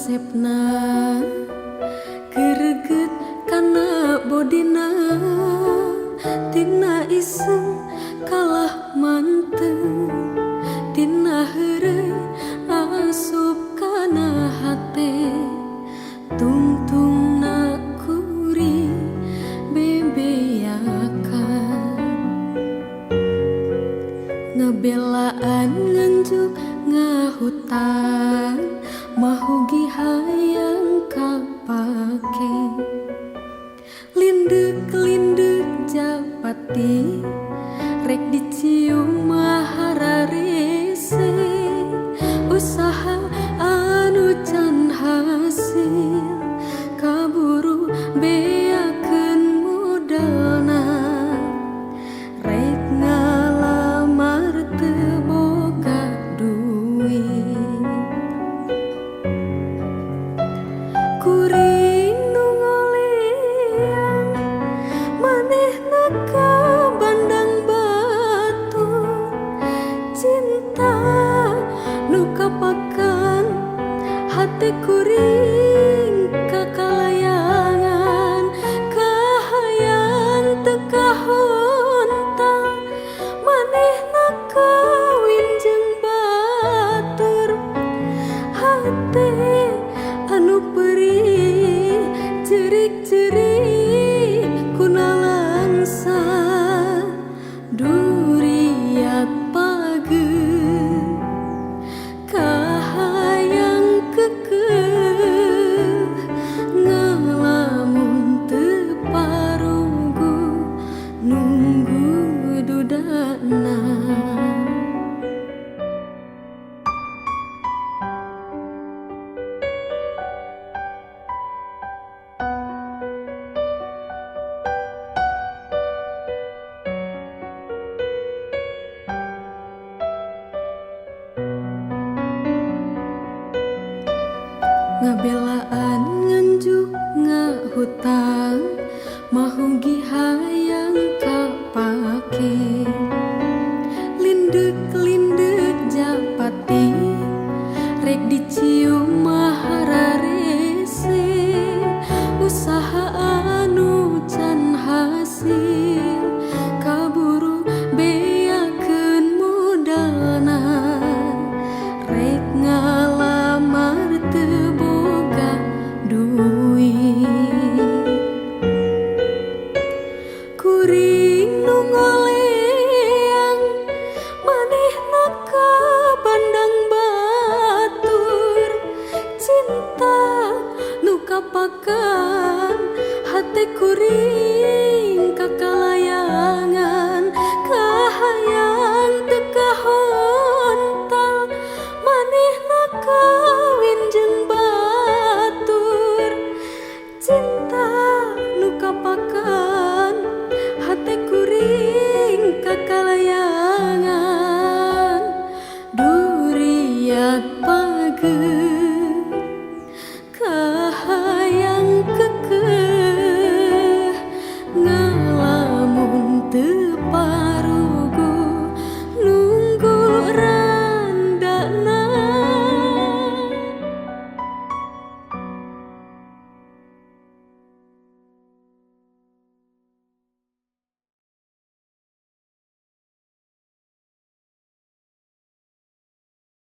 resepna greget kana bodina tina iseng kalah manteng tina heureuy asup kana hate tungtungna kuring bebeakan ngebelaan nganjuk ngahutan mahugi hayang kapake lindek-lindek japati rek dicium mahararese usaha anu can hasil kaburu beakeun modalna rek ngalamar teu boga duit kuring nu ngoleang manehna ka bandang batu cinta nu kapakan hati kuring kakalayangan kahayang teu kahonta manehna kawin jeung batur hate anu perih cerik-cerik kunalangsa duriat pageu kahayang kekeh ngalamun teu parugu nunggu dudana. Ngabelaan nganjuk ngahutang mahugi hayang kapake lindek-lindek japati rek dicium mahararese usaha anu can hasil kaburu beakeun modalna rek ngalamar teu boga duit kuring nu ngoleang manehna ka bandang batur cinta nu kapakan hate kuring